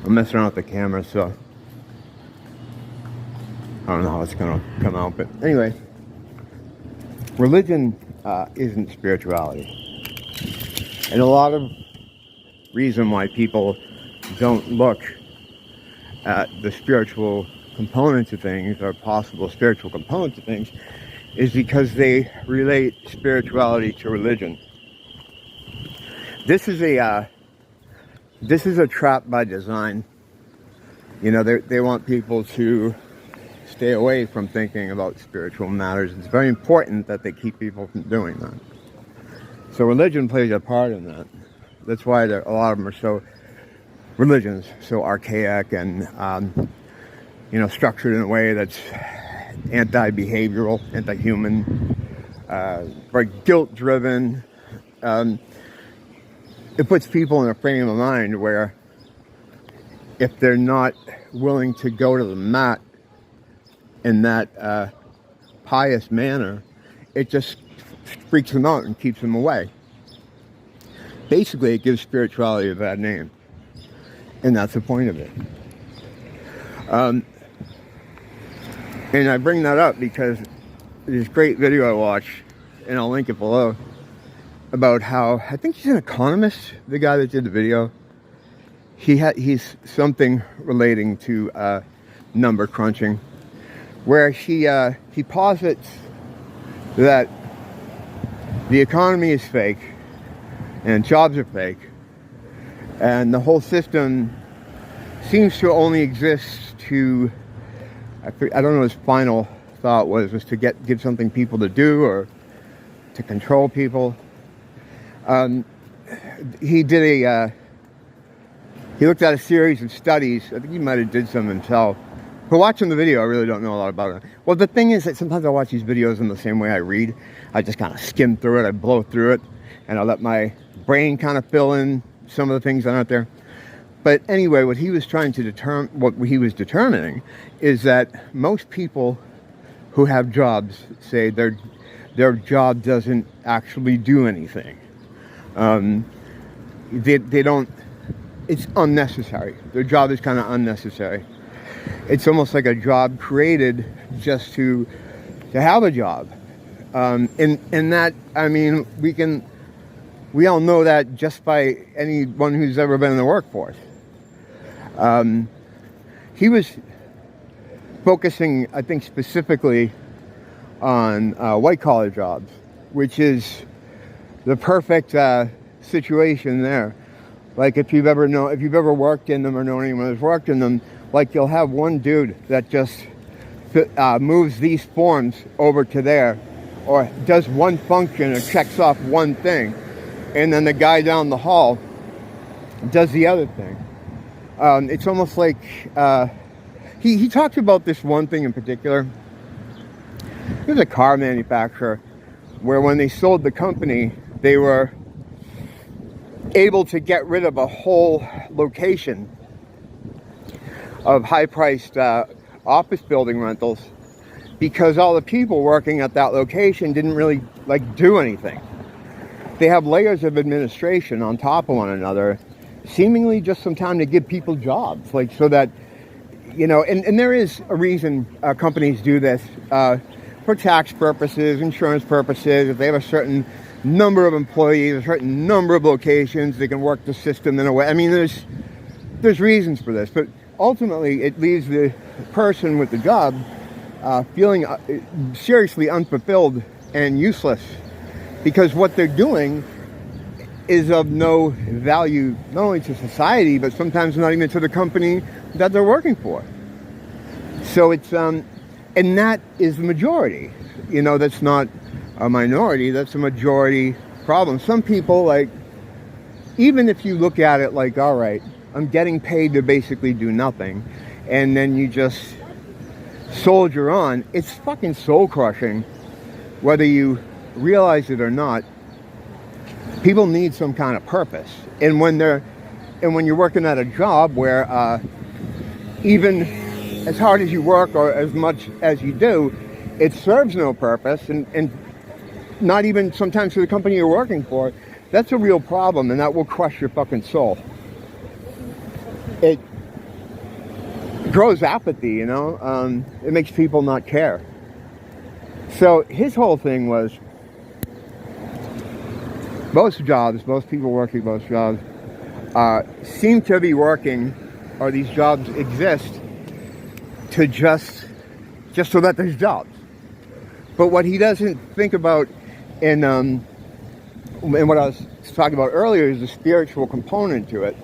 I'm messing around with the camera, so I don't know how it's gonna come out, but anyway, religion isn't spirituality. And a lot of reason why people don't look at the spiritual components of things, or possible spiritual components of things, is because they relate spirituality to religion. This is a trap by design. You know, they want people to stay away from thinking about spiritual matters. It's very important that they keep people from doing that. So religion plays a part in that. That's why a lot of them are so, religions, so archaic and, structured in a way that's anti-behavioral, anti-human, very guilt-driven. It puts people in a frame of mind where if they're not willing to go to the mat in that pious manner, it just freaks them out and keeps them away. Basically, it gives spirituality a bad name. And that's the point of it. And I bring that up because this great video I watched, and I'll link it below, about how, I think he's an economist, the guy that did the video. He's something relating to number crunching, where he posits that the economy is fake and jobs are fake, and the whole system seems to only exist to, I don't know what his final thought was to give something people to do or to control people. He looked at a series of studies. I think he might have did some himself. But watching the video, I really don't know a lot about it. Well, the thing is that sometimes I watch these videos in the same way I read. I just kind of skim through it, I blow through it, and I let my brain kind of fill in some of the things that aren't there. But anyway, what he was determining is that most people who have jobs say their job doesn't actually do anything. They don't, it's unnecessary. Their job is kind of unnecessary. It's almost like a job created just to have a job. And that, I mean, we all know that just by anyone who's ever been in the workforce. He was focusing, I think, specifically on white-collar jobs, which is the perfect situation there. Like if you've ever worked in them or know anyone who's worked in them, like you'll have one dude that just moves these forms over to there, or does one function or checks off one thing, and then the guy down the hall does the other thing. It's almost like he talked about this one thing in particular. There's a car manufacturer where when they sold the company, they were able to get rid of a whole location of high-priced office building rentals because all the people working at that location didn't really do anything. They have layers of administration on top of one another, seemingly just some time to give people jobs, so that, and there is a reason companies do this, for tax purposes, insurance purposes. If they have a certain number of employees, a certain number of locations, they can work the system in a way. I mean, there's reasons for this, but ultimately it leaves the person with the job feeling seriously unfulfilled and useless, because what they're doing is of no value, not only to society, but sometimes not even to the company that they're working for. So it's, and that is the majority. That's not a minority, that's a majority problem. Some people, even if you look at it all right, I'm getting paid to basically do nothing, and then you just soldier on, it's fucking soul crushing, whether you realize it or not. People need some kind of purpose, and when you're working at a job where even as hard as you work or as much as you do, it serves no purpose, and not even sometimes to the company you're working for, that's a real problem, and that will crush your fucking soul. grows apathy, you know. It makes people not care. So his whole thing was, most people working most jobs seem to be working, or these jobs exist to just so that there's jobs. But what he doesn't think about in what I was talking about earlier is the spiritual component to it.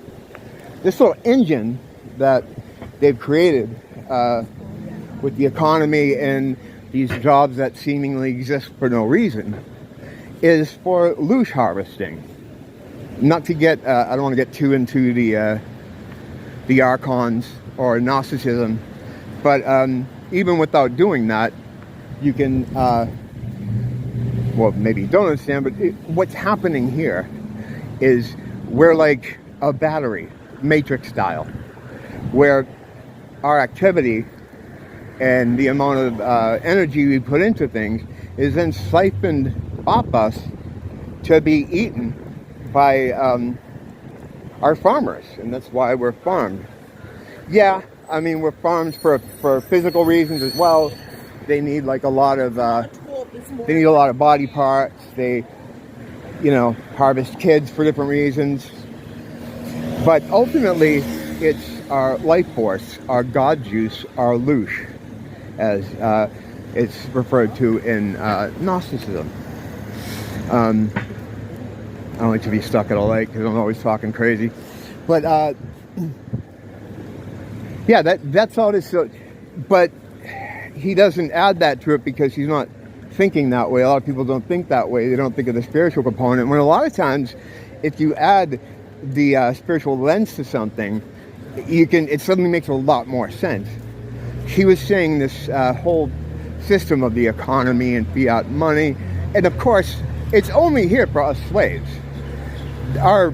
This little engine that they've created with the economy and these jobs that seemingly exist for no reason is for loosh harvesting. Not to get, I don't want to get too into the archons or Gnosticism, but even without doing that, you can, well, maybe you don't understand, but what's happening here is we're like a battery, matrix style, where our activity and the amount of energy we put into things is then siphoned off us to be eaten by our farmers, and that's why we're farmed. Yeah, I mean, we're farmed for physical reasons as well. They need like a lot of body parts. They, you know, harvest kids for different reasons. But ultimately, it's our life force, our God juice, our loosh, as it's referred to in Gnosticism. I don't like to be stuck at a lake because I'm always talking crazy. But yeah, that's all it is. So, but he doesn't add that to it because he's not thinking that way. A lot of people don't think that way. They don't think of the spiritual component. When a lot of times, if you add the spiritual lens to something, it suddenly makes a lot more sense. He was saying this whole system of the economy and fiat money, and of course, it's only here for us slaves. Our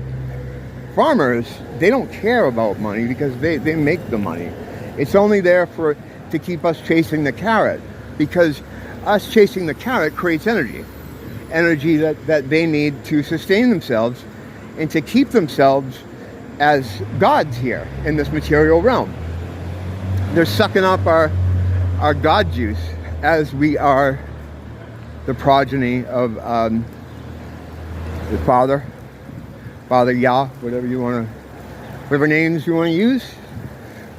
farmers, they don't care about money because they make the money. It's only there to keep us chasing the carrot, because us chasing the carrot creates energy that they need to sustain themselves and to keep themselves as gods here in this material realm. They're sucking up our God juice as we are the progeny of the Father Yah, whatever names you want to use.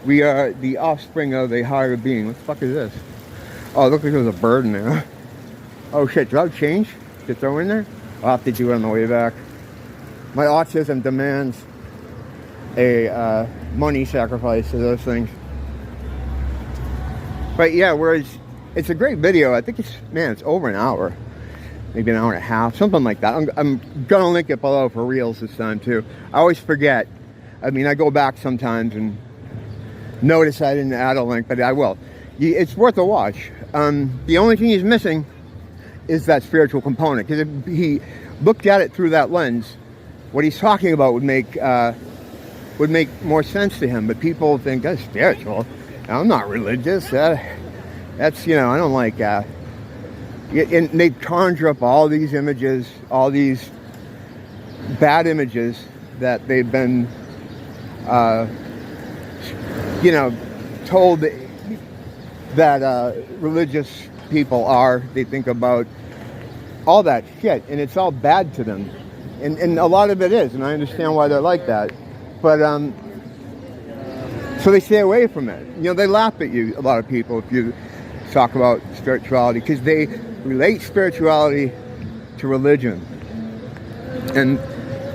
We are the offspring of a higher being. What the fuck is this? Oh, it looks like there's a bird in there. Oh shit, do I have change to throw in there? I'll have to do it on the way back. My autism demands a money sacrifice to those things. But yeah, whereas it's a great video. I think it's over an hour. Maybe an hour and a half, something like that. I'm gonna link it below for reels this time too. I always forget. I mean, I go back sometimes and notice I didn't add a link, but I will. It's worth a watch. The only thing he's missing is that spiritual component, because if he looked at it through that lens, what he's talking about would make more sense to him. But people think that's spiritual. I'm not religious. That's, you know, I don't like. And they conjure up all these images, all these bad images that they've been, you know, told that religious people are. They think about all that shit, and it's all bad to them. And a lot of it is, and I understand why they're like that. But, so they stay away from it. You know, they laugh at you, a lot of people, if you talk about spirituality, because they relate spirituality to religion. And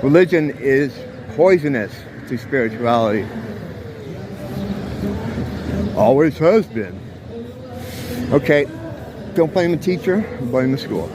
religion is poisonous to spirituality. Always has been. Okay, don't blame the teacher, blame the school.